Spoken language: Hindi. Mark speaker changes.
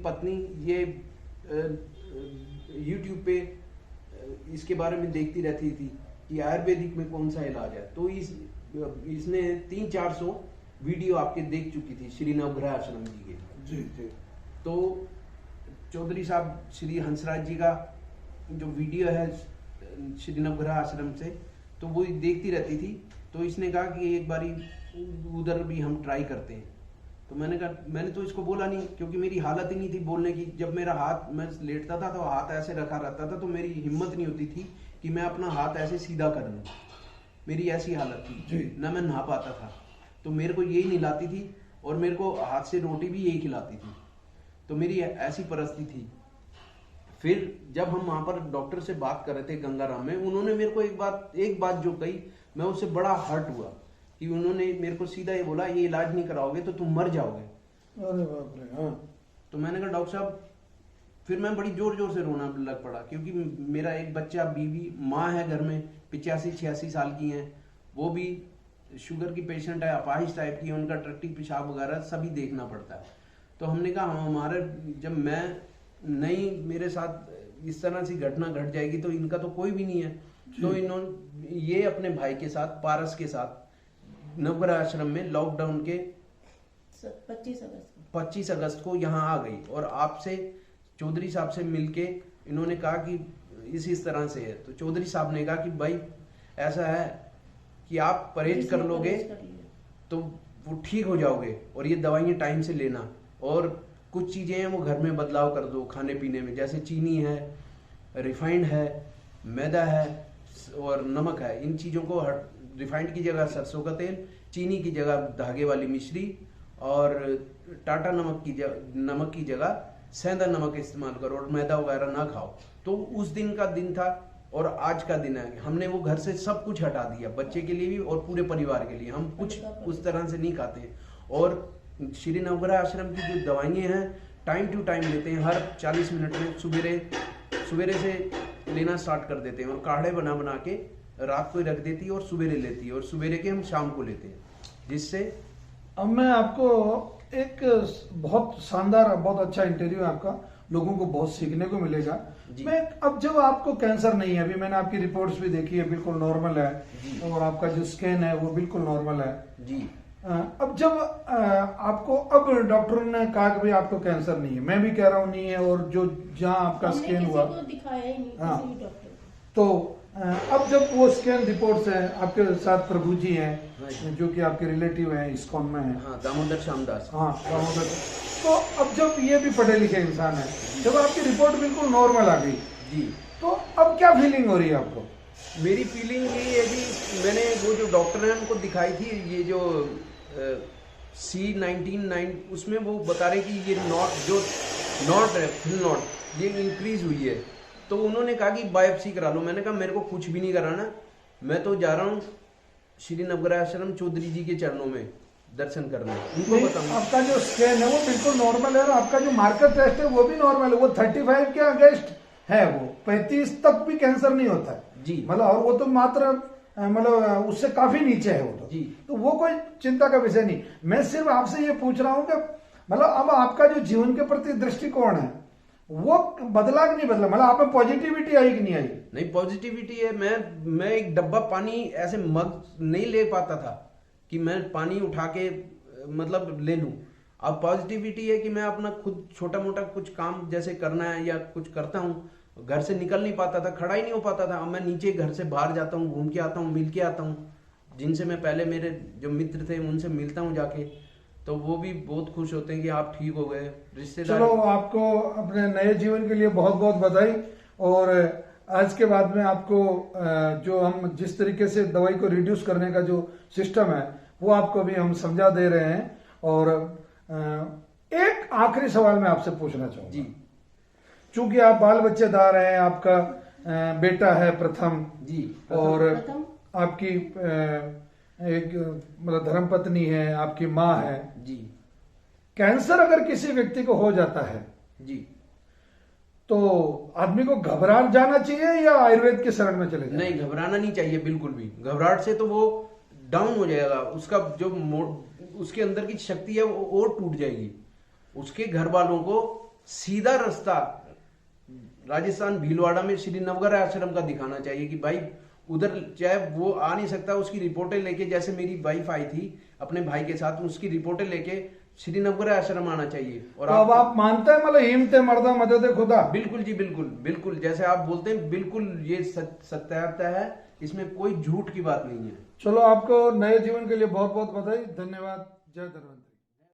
Speaker 1: पत्नी ये YouTube पे इसके बारे में देखती रहती थी कि आयुर्वेदिक में कौन सा इलाज है, तो इसने 300-400 वीडियो आपके देख चुकी थी श्री नवग्रह आश्रम जी के।
Speaker 2: जी जी।
Speaker 1: तो चौधरी साहब श्री हंसराज जी का जो वीडियो है श्री नवग्रह आश्रम से, तो वो देखती रहती थी। तो इसने कहा कि एक बारी उधर भी हम ट्राई करते हैं। तो मैंने कहा, मैंने तो इसको बोला नहीं क्योंकि मेरी हालत ही नहीं थी बोलने की। जब मेरा हाथ, मैं लेटता था तो हाथ ऐसे रखा रहता था, तो मेरी हिम्मत नहीं होती थी कि मैं अपना हाथ ऐसे सीधा कर लूँ। मेरी ऐसी हालत थी, ना मैं नहा पाता था। तो मेरे को यही नहलाती थी और मेरे को हाथ से रोटी भी यही खिलाती थी। तो मेरी ऐसी परिस्थिति थी। फिर जब हम वहां पर डॉक्टर से बात कर रहे थे गंगाराम में, उन्होंने मेरे को एक बात जो कही, मैं उससे बड़ा हर्ट हुआ कि उन्होंने मेरे को सीधा ये बोला, ये इलाज नहीं कराओगे तो तुम मर जाओगे।
Speaker 2: अरे बाप रे। हाँ।
Speaker 1: तो मैंने कहा डॉक्टर साहब, फिर मैं बड़ी जोर जोर से रोना लग पड़ा क्योंकि मेरा एक बच्चा, बीवी, माँ है घर में 85-86 साल की हैं, वो भी शुगर की पेशेंट है, अपाहिज टाइप की, उनका टट्टी पेशाब वगैरह सभी देखना पड़ता है। तो हमने कहा हमारे, जब मैं नहीं, मेरे साथ इस तरह से घटना घट जाएगी तो इनका तो कोई भी नहीं है। तो इन्होंने ये अपने भाई के साथ, पारस के साथ, नवग्रह आश्रम में लॉकडाउन के 25 अगस्त को यहाँ आ गई और आपसे, चौधरी साहब से मिलके इन्होंने कहा कि इस तरह से है। तो चौधरी साहब ने कहा कि भाई ऐसा है कि आप परहेज कर लोगे तो वो ठीक हो जाओगे और ये दवाइयाँ टाइम से लेना, और कुछ चीजें हैं वो घर में बदलाव कर दो खाने पीने में, जैसे चीनी है, रिफाइंड है, मैदा है और नमक है। इन चीजों को रिफाइंड की जगह सरसों का तेल, चीनी की जगह धागे वाली मिश्री और टाटा नमक की जगह सेंधा नमक इस्तेमाल करो और मैदा वगैरह ना खाओ। तो उस दिन का दिन था और आज का दिन है। हमने वो घर से सब कुछ हटा दिया, बच्चे के लिए भी और पूरे परिवार के लिए। हम कुछ उस तरह से नहीं खाते और श्री नवग्रह आश्रम की जो दवाइयाँ हैं टाइम टू टाइम लेते हैं। हर 40 मिनट में सुबेरे से लेना स्टार्ट कर देते हैं और काढ़े बना बना के रात को ही रख देती है और सुबेरे लेती है और सुबेरे के हम शाम को लेते हैं, जिससे।
Speaker 2: अब मैं आपको एक बहुत शानदार, बहुत अच्छा इंटरव्यू है आपका, लोगों को बहुत सीखने को मिलेगा। मैं अब जब आपको कैंसर नहीं है, अभी मैंने आपकी रिपोर्ट्स भी देखी है, बिल्कुल नॉर्मल है, और आपका जो स्कैन है वो बिल्कुल नॉर्मल है
Speaker 1: जी।
Speaker 2: अब जब आपको, अब डॉक्टर ने कहा कि भाई आपको कैंसर नहीं है, मैं भी कह रहा हूँ नहीं है, और जो जहाँ आपका स्कैन हुआ,
Speaker 3: दिखाया ही नहीं
Speaker 2: हाँ,
Speaker 3: किसी भी डॉक्टर को।
Speaker 2: तो अब जब वो स्कैन रिपोर्ट्स हैं, आपके साथ प्रभु जी हैं जो कि आपके रिलेटिव हैं, इस्कॉन में हैं,
Speaker 1: हाँ, दामोदर श्यामदास,
Speaker 2: हाँ दामोदर। तो अब जब ये भी पढ़े लिखे इंसान है, जब आपकी रिपोर्ट बिल्कुल नॉर्मल आ गई
Speaker 1: जी,
Speaker 2: तो अब क्या फीलिंग हो रही है आपको?
Speaker 1: मेरी फीलिंग यही है कि मैंने वो जो डॉक्टर है उनको दिखाई थी, ये जो C19 उसमें वो बता रहे कि ये नॉट है, फिल नॉट, ये इंक्रीज हुई है। तो उन्होंने कहा कि बायोप्सी करा लो। मैंने कहा मेरे को कुछ भी नहीं कराना, मैं तो जा रहा हूँ श्री नवग्रह आश्रम चौधरी जी के चरणों में दर्शन करने। उनको बताऊंगा
Speaker 2: आपका जो स्कैन है वो बिल्कुल नॉर्मल है और आपका जो मार्कर टेस्ट है वो भी नॉर्मल है, वो 35 के अगेंस्ट है, वो 35 तक भी कैंसर नहीं होता है
Speaker 1: जी,
Speaker 2: मतलब, और वो तो मात्र मतलब उससे काफी नीचे है वो
Speaker 1: जी।
Speaker 2: तो वो कोई चिंता का विषय नहीं। मैं सिर्फ आपसे ये पूछ रहा हूँ कि मतलब अब आपका जो जीवन के प्रति दृष्टिकोण है वो बदला कि नहीं बदला, मतलब आप में पॉजिटिविटी आई कि नहीं आई?
Speaker 1: नहीं, पॉजिटिविटी है। मैं एक डब्बा पानी ऐसे मग नहीं ले पाता था कि मैं पानी उठा के मतलब ले लूं। अब पॉजिटिविटी है कि मैं अपना खुद छोटा मोटा कुछ काम जैसे करना है या कुछ करता हूँ, घर से निकल नहीं पाता था, खड़ा ही नहीं हो पाता था। अब मैं नीचे घर से बाहर जाता हूँ, घूम के आता हूँ, मिल के आता हूँ, जिनसे मैं पहले, मेरे जो मित्र थे उनसे मिलता हूँ जाके, तो वो भी बहुत खुश होते हैं कि आप ठीक हो गए। रिश्तेदार,
Speaker 2: चलो आपको अपने नए जीवन के लिए बहुत बहुत बधाई। और आज के बाद में आपको जो हम जिस तरीके से दवाई को रिड्यूस करने का जो सिस्टम है वो आपको भी हम समझा दे रहे हैं। और एक आखिरी सवाल मैं आपसे पूछना चाहूंगा
Speaker 1: जी,
Speaker 2: चूंकि आप बाल बच्चेदार हैं, आपका बेटा है प्रथम
Speaker 1: जी,
Speaker 2: और आपकी एक मतलब धर्मपत्नी है, आपकी माँ है
Speaker 1: जी,
Speaker 2: कैंसर अगर किसी व्यक्ति को हो जाता है
Speaker 1: जी,
Speaker 2: तो आदमी को घबरा जाना चाहिए या आयुर्वेद के शरण में चले जाए?
Speaker 1: नहीं, घबराना नहीं चाहिए बिल्कुल भी। घबराहट से तो वो डाउन हो जाएगा, उसका जो उसके अंदर की शक्ति है वो और टूट जाएगी। उसके घर वालों को सीधा रास्ता राजस्थान भीलवाड़ा में श्री नवग्रह आश्रम का दिखाना चाहिए कि भाई उधर चाहे वो आ नहीं सकता, उसकी रिपोर्टें लेके, जैसे मेरी वाइफ आई थी अपने भाई के साथ, उसकी रिपोर्टें लेके श्री नवग्रह आश्रम आना चाहिए। और
Speaker 2: तो अब आप मानते हैं मतलब हिम्मत मर्दा मदद खुदा?
Speaker 1: बिल्कुल जी, बिल्कुल बिल्कुल, जैसे आप बोलते हैं बिल्कुल ये सत्याता है, इसमें कोई झूठ की बात नहीं है।
Speaker 2: चलो, आपको नए जीवन के लिए बहुत बहुत बधाई, धन्यवाद, जय धन्यवाद।